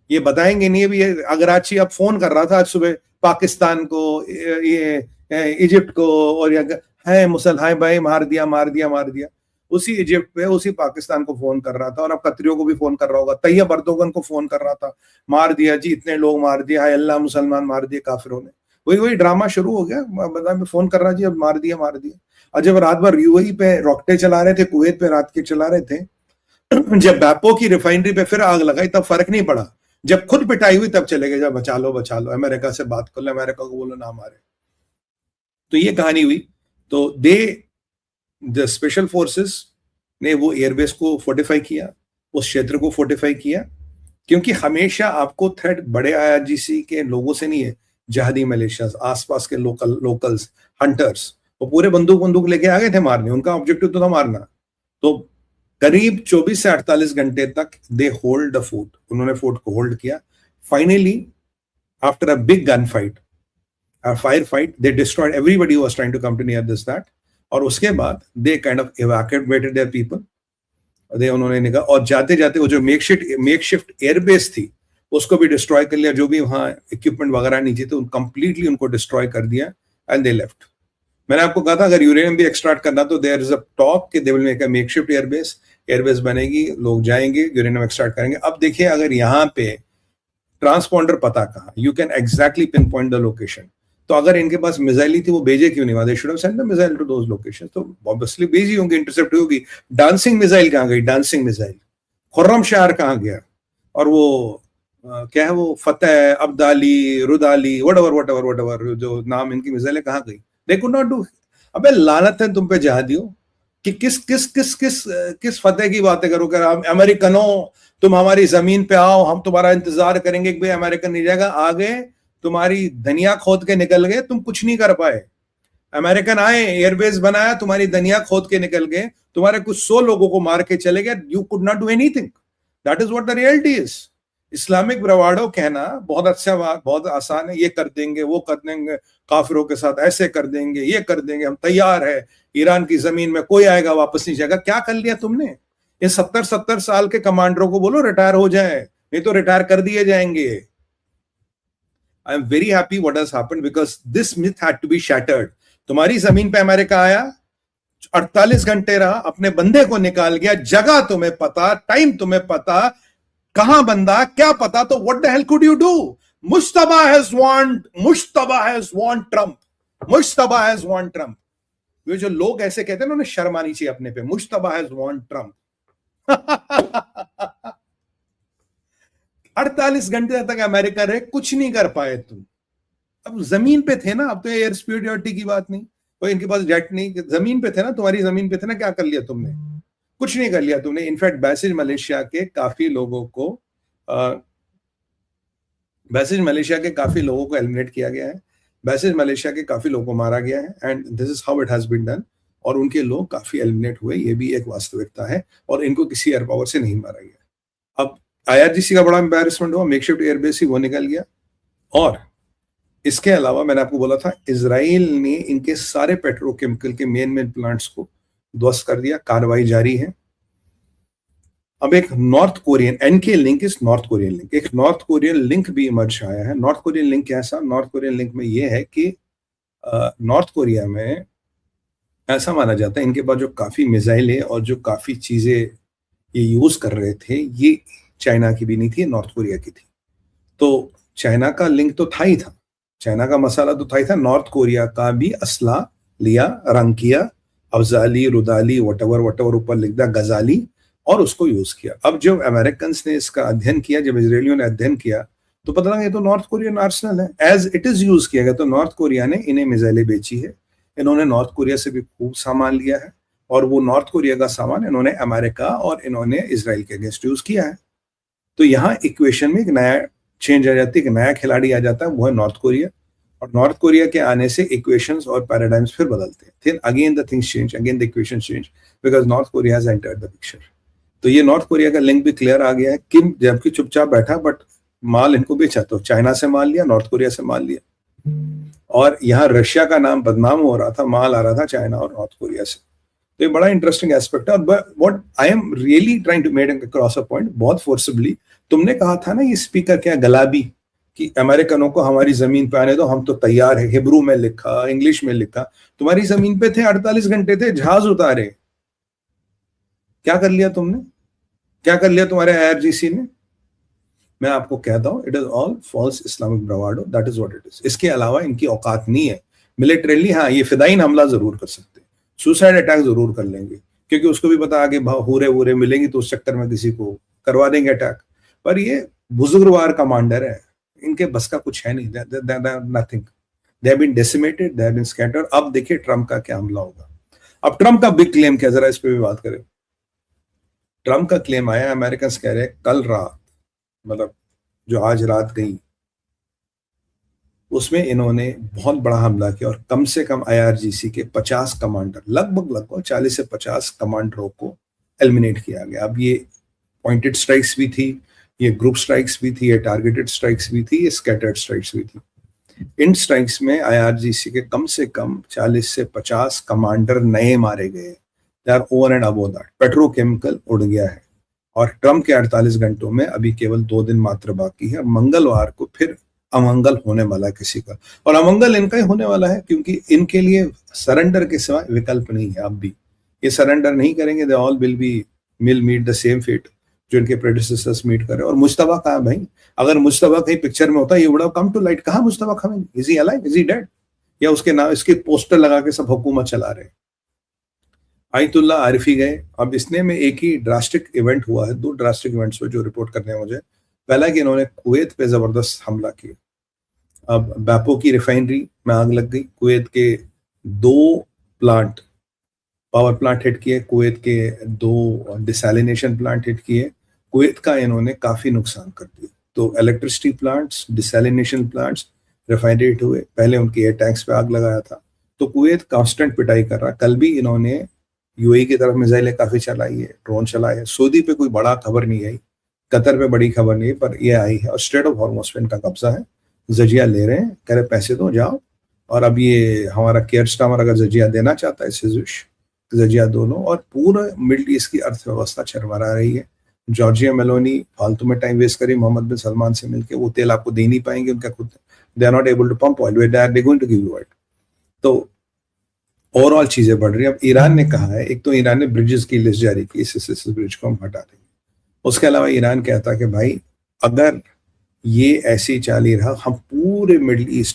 ये बताएंगे नहीं। अभी अगराची अब फोन कर रहा था आज सुबह पाकिस्तान को, ये इजिप्ट को, और है मुसल, हाय भाई मार दिया मार दिया मार दिया। उसी इजिप्ट पे उसी पाकिस्तान को फोन कर रहा था, और अब कतरियों को भी फोन कर रहा होगा, तैयब अर्दोगन को फोन कर रहा था, मार दिया जी, इतने लोग मार दिया, हाय अल्लाह मुसलमान मार दिए काफिरों ने। वही ड्रामा शुरू हो गया, बता में फोन कर रहा जी, अब मार दिया मार दिया। और जब रात भर यूएई पे रॉकेटें चला रहे थे, कुवैत पे रात के चला रहे थे, जब बैपो की रिफाइनरी पे फिर आग लगाई तब फर्क नहीं पड़ा। जब खुद पिटाई हुई तब चले गए, जब बचा लो अमेरिका से बात कर लो, अमेरिका को बोलो ना मारे। तो ये कहानी हुई। तो द स्पेशल फोर्सेस ने वो एयरबेस को फोर्टिफाई किया, उस क्षेत्र को फोर्टिफाई किया, क्योंकि हमेशा आपको थ्रेट बड़े आईआरजीसी के लोगों से नहीं है, जहादी मलेशिया आसपास के लोकल्स हंटर्स, वो पूरे बंदूक लेके आ गए थे मारने, उनका ऑब्जेक्टिव तो था मारना। तो करीब 24 से 48 घंटे तक दे होल्ड द फोर्ट, उन्होंने फोर्ट को होल्ड किया। Finally after a big gun fight, fire fight, they destroyed everybody who was trying to come to near this that. और उसके बाद they kind of evacuated their people, उन्होंने निकला, और जाते जाते वो जो मेकशिफ्ट एयरबेस थी उसको भी डिस्ट्रॉय कर लिया, जो भी वहां इक्विपमेंट वगैरह नीचे थे कंप्लीटली उनको डिस्ट्रॉय कर दिया, एंड दे लेफ्ट। मैंने आपको कहा था अगर यूरेनियम भी एक्सट्रैक्ट करना तो देयर इज अ टॉक कि they will make a makeshift airbase बनेगी, लोग जाएंगे यूरेनियम एक्सट्रैक्ट करेंगे। अब देखिए, अगर यहाँ पे ट्रांसपॉन्डर पता कहाँ, you can exactly pin point the location. तो अगर इनके पास मिसाइल ही थी, वो भेजे क्यों नहीं? They should have sent the missile to those location. तो ऑब्वियसली भेजी होंगी, इंटरसेप्ट होगी। डांसिंग मिसाइल कहाँ गई? डांसिंग मिसाइल खुर्रम शहर कहाँ गया? और वो क्या है वो फतेह, अब्दाली, रुदाली, वटएवर जो नाम इनकी मिसाइलें कहाँ गई? They could not do. अबे लानत है तुम पे जहादियों कि किस फतेह की बातें करो। कर अमेरिकनों, तुम हमारी जमीन पे आओ, हम तुम्हारा इंतजार करेंगे कि भाई अमेरिकन नहीं जाएगा। आगे तुम्हारी धनिया खोद के निकल गए, तुम कुछ नहीं कर पाए। अमेरिकन आए, एयरबेस बनाया, तुम्हारी धनिया खोद के निकल गए, तुम्हारे कुछ 100 लोगों को मार के चले गए। You could not do anything. That is what the reality is. Islamic ब्रवाडो कहना बहुत अच्छा बात, बहुत आसान है। ये कर देंगे, वो कर देंगे, काफिरों के साथ ऐसे कर देंगे, ये कर देंगे, हम तैयार है, ईरान की जमीन में कोई आएगा वापस नहीं जाएगा। क्या कर लिया तुमने? ये 70 साल के कमांडरों को बोलो रिटायर हो जाए, नहीं तो रिटायर कर दिए जाएंगे। I am very happy what has happened because this myth had to be shattered. तुम्हारी जमीन पे अमेरिका आया, 48 घंटे रहा, अपने बंदे को निकाल गया, जगह तुम्हें पता, टाइम तुम्हें पता, कहां बंदा क्या पता, तो what the hell could you do? Mushtaba has want Trump. ये जो लोग ऐसे कहते हैं, उन्हें शर्म आनी चाहिए अपने पे। Mushtaba has want Trump. 48 घंटे तक अमेरिका रहे, कुछ नहीं कर पाए तुम। अब जमीन पे थे ना, अब तो एयर सिक्योरिटी की बात नहीं, कोई इनके पास जेट नहीं, जमीन पे थे ना, तुम्हारी जमीन पे थे ना, क्या कर लिया तुमने? कुछ नहीं कर लिया तुमने। इनफैक्ट बैसेज मलेशिया के काफी लोगों को एलिमिनेट किया गया है, बैसेज मलेशिया के काफी लोगों को मारा गया है, and this is how it has been done. और उनके लोग काफी एलिमिनेट हुए, ये भी एक वास्तविकता है, और इनको किसी एयर पावर से नहीं मारा गया। अब आईआरजीसी का बड़ा एम्बैरेसमेंट हुआ, मेकशिफ्ट एयरबेस ही वो निकल गया। और इसके अलावा मैंने आपको बोला था, इजराइल ने इनके सारे पेट्रोकेमिकल के मेन प्लांट्स को ध्वस्त कर दिया, कार्रवाई जारी है। अब एक north Korean, NK link is north Korean link, एक नॉर्थ कोरियन लिंक भी इमर्ज आया है। नॉर्थ कोरियन लिंक कैसा? नॉर्थ कोरियन लिंक में यह है कि नॉर्थ कोरिया में ऐसा माना जाता है इनके पास जो काफी मिसाइल है और जो काफी चीजें ये यूज कर रहे थे, ये चाइना की भी नहीं थी, नॉर्थ कोरिया की थी। तो चाइना का लिंक तो था ही था, चाइना का मसाला तो था ही था। नॉर्थ कोरिया का भी असला लिया, रंग किया, अफजाली, रुदाली, वटएवर ऊपर लिख दिया, गजाली, और उसको यूज किया। अब जब अमेरिकन ने इसका अध्ययन किया, जब इजरायलियों ने अध्ययन किया, तो पता लगा ये तो नॉर्थ कोरियन आर्सनल है, एज इट इज यूज किया गया। तो नॉर्थ कोरिया ने इन्हें मिसाइलें बेची है, इन्होंने नॉर्थ कोरिया से भी खूब सामान लिया है, और वो नॉर्थ कोरिया का सामान इन्होंने अमेरिका और इन्होंने इजराइल के अगेंस्ट यूज किया है। तो यहाँ इक्वेशन में एक नया चेंज आ जाती है, एक नया खिलाड़ी आ जाता है, वो है नॉर्थ कोरिया। और नॉर्थ कोरिया के आने से इक्वेशंस और पैराडाइम्स फिर बदलते हैं, फिर again the things change, again the equation change, because north Korea has entered the picture. तो ये नॉर्थ कोरिया का लिंक भी क्लियर आ गया है। किम जबकि चुपचाप बैठा, बट माल इनको बेचा, तो चाइना से माल लिया, नॉर्थ कोरिया से माल लिया, और यहाँ रशिया का नाम बदनाम हो रहा था, माल आ रहा था चाइना और नॉर्थ कोरिया से। तो ये बड़ा इंटरेस्टिंग एस्पेक्ट है। और what I am really trying to make across a point, बहुत फोर्सिबली, तुमने कहा था ना ये स्पीकर क्या गलाबी कि अमेरिकनों को हमारी जमीन पे आने दो, हम तो तैयार है, हिब्रू में लिखा, इंग्लिश में लिखा, तुम्हारी जमीन पे थे, 48 घंटे थे, जहाज उतारे, क्या कर लिया तुमने, क्या कर लिया तुम्हारे आईआरजीसी ने? मैं आपको कहता हूं, it is all false Islamic bravado, that is what it is. इसके अलावा इनकी औकात नहीं है मिलिटरीली। हाँ, ये फिदाइन हमला जरूर कर सकते हैं, सुसाइड अटैक जरूर कर लेंगे, क्योंकि उसको भी पता आगे हूरे वूरे मिलेंगी तो उस चक्कर में किसी को करवा देंगे अटैक। पर ये बुजुर्गवार कमांडर है, इनके बस का कुछ है नहीं, nothing, they have been decimated, they have been scattered. अब देखिए ट्रम्प का क्या हमला होगा। अब ट्रम्प का बिग क्लेम क्या, जरा इस पे भी बात करें। ट्रम्प का क्लेम आया, अमेरिकन कह रहे हैं कल रात, मतलब जो आज रात गई, उसमें इन्होंने बहुत बड़ा हमला किया और कम से कम आईआरजीसी के 50 कमांडर, लगभग 40 से 50 कमांडरों को एलिमिनेट किया गया। अब ये पॉइंटेड स्ट्राइक्स भी थी, ये ग्रुप स्ट्राइक्स भी थी, ये टारगेटेड स्ट्राइक्स भी थी, ये स्कैटर्ड स्ट्राइक्स भी थी। इन स्ट्राइक्स में आईआरजीसी के कम से कम 40 से 50 कमांडर नए मारे गए। They are over and above that. Petrochemical उड़ गया है और ट्रम्प के 48 घंटों में अभी केवल 2 दिन मात्र बाकी है। मंगलवार को फिर अमंगल होने वाला है किसी का, और अमंगल इनका ही होने वाला है, क्योंकि इनके लिए सरेंडर के सिवा विकल्प नहीं है। अब भी ये सरेंडर नहीं करेंगे, they all will meet the same fate जो इनके प्रेडिसेसर्स मीट करे। और मुश्तबा कहाँ भाई? अगर मुश्तबा कहीं पिक्चर में होता ये would have come to light. कहाँ Mojtaba Khamenei? Is he alive, is he dead? या उसके नाम, इसके पोस्टर लगा के सब हुकूमत चला रहे। आयतुल्ला आरिफी गए। अब इसने में एक ही ड्रास्टिक इवेंट हुआ है, 2 ड्रास्टिक इवेंट्स हुए जो रिपोर्ट करने हैं मुझे। पहला कि इन्होंने कुवैत पे जबरदस्त हमला किया। अब बैपो की रिफाइनरी में आग लग गई, कुवैत के 2 प्लांट, पावर प्लांट हिट किए, कुवैत के 2 डिसैलिनेशन प्लांट हिट किए, कुवैत का इन्होंने काफी नुकसान कर दिया। तो electricity plants, desalination plants, refinery hit हुए। पहले उनके एयर टैंक्स पे आग लगाया था। तो कुवैत कांस्टेंट पिटाई कर रहा। कल भी इन्होंने यूएई की तरफ मिसाइलें काफी चलाई है, ड्रोन चलाए है। सऊदी पे कोई बड़ा खबर नहीं आई, कतर पे बड़ी खबर नहीं है, पर ये आई है। और स्ट्रेट ऑफ हॉर्मुज़ पे इनका कब्जा है, जजिया ले रहे हैं, कह रहे पैसे दो जाओ। और अब ये हमारा केयर स्टामर अगर जजिया देना चाहता है, जजिया दोनों। और पूरा मिडिल ईस्ट की अर्थव्यवस्था चरमरा रही है। जॉर्जिया मेलोनी फालतू में टाइम वेस्ट करी मोहम्मद बिन सलमान से मिलकर, वो तेल आपको दे नहीं पाएंगे, उनका खुद, they are not able to pump oil, they going to give you oil. तो ओवरऑल चीजें बढ़ रही है। अब ईरान ने कहा है, एक तो ईरान ने ब्रिजेस की लिस्ट जारी की, इस ब्रिज को हम हटा देंगे। उसके अलावा ईरान कहता है कि भाई अगर ये ऐसी चाल ही रहा, हम पूरे मिडिल ईस्ट